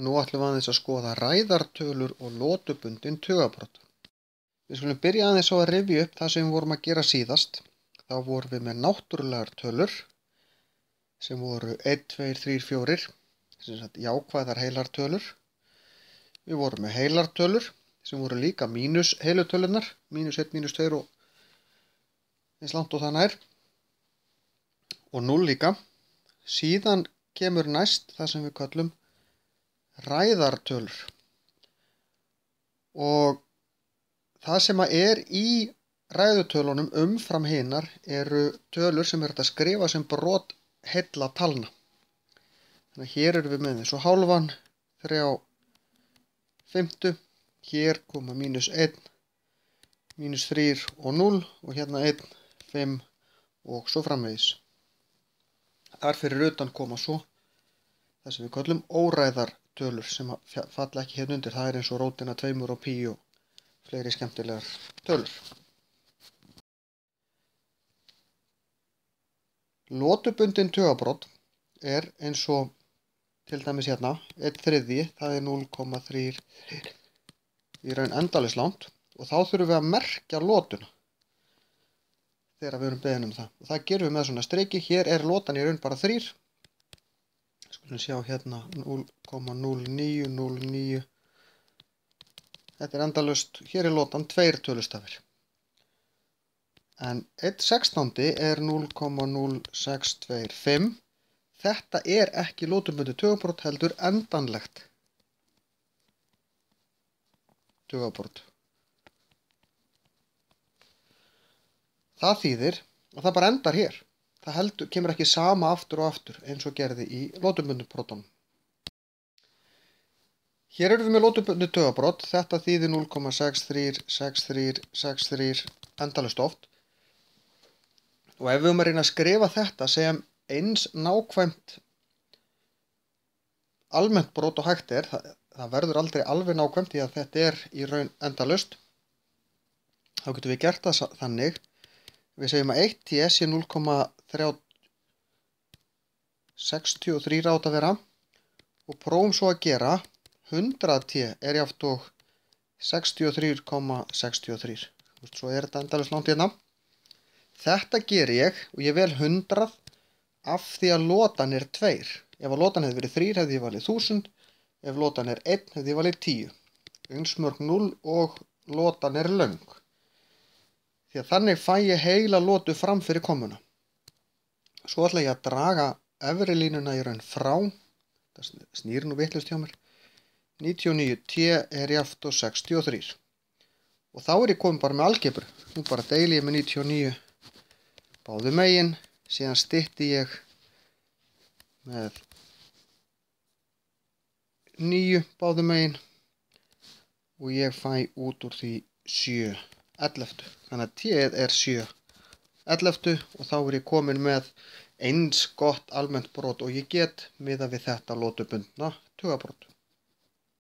Nú ætlum við aðeins að skoða ræðartölur og lotubundin tugabrot. Við skulum byrja aðeins á að rifja upp það sem við vorum að gera síðast. Þá vorum við með náttúrulegar tölur sem voru 1, 2, 3, 4, sem sagt jákvæðar heilar tölur. Við vorum með heilar tölur sem voru líka mínus heilu tölurnar, mínus 1, mínus 2 og eins langt og það nær. Og 0 líka. Síðan kemur næst það sem við kallum ræðartölur. Og það sem er í ræðutölunum umfram hinar eru tölur sem hægt að skrifa sem brot heilla talna. Þannig að hér erum við með þessu hálfan, 3 fimmtu, hér koma mínus 1, mínus 3 og 0 og hérna 1, 5 og svo framvegis. Þar fyrir utan koma svo það sem við kallum óræðartölur sem falla ekki hérna undir. Það er eins og rótina 2 og pi og fleiri skemmtilegar tölur. Lotubundin tugabrot er eins og til dæmis hérna 1/3, það er 0,3 í raun endalaust langt og þá þurfum við að merkja lotuna þegar við erum beðin um það. Og það gerum við með svona striki. Hér er lotan í raun bara 3. Skulum sjá hérna 0,0909. Þetta er endalaust. Hér er lotan 2 tölustafir. En 1/16 er 0,0625. Þetta er ekki lotubundið tugabrot heldur endanlegt tugabrot. Það þýðir að það bara endar hér. Það kemur ekki sama aftur og aftur eins og gerði í lotubundnu brotunum. Hér erum við með lotubundnu tugabrot. Þetta þýðir 0,636363 endalaust oft. Og ef við höfum að reyna að skrifa þetta sem eins nákvæmt almennt brot og hægt er, það verður aldrei alveg nákvæmt því að þetta er í raun endalaust, þá getum við gert það þannig. Við segjum að 1t sé 0,63 átt að vera og prófum svo að gera 100t er jafnt og 63,63. Svo er þetta endalaust langt hérna. Þetta ger ég og ég vel 100 af því að lotan er 2. Ef að lotan hefði verið 3 hefði ég valið 1000. Ef lotan er 1 hefði ég valið 10. Unsmörk 0 og lotan er löng. Því að þannig fæ ég heila lotu fram fyrir kommuna. Svo ætla ég að draga efri línuna í raun frá. Það snýr nú vitlaust hjá mér. 99t er jafnt og 63. Og þá er ég komin bara með algebru. Nú bara deili ég með 99 báðu megin. Síðan stytti ég með 9 báðu megin. Og ég fæ út úr því 7. 11. Þannig að t er 7. 11. og þá er ég komin með eins gott almennt brot og ég get miðað við þetta lotubundna tugabrot.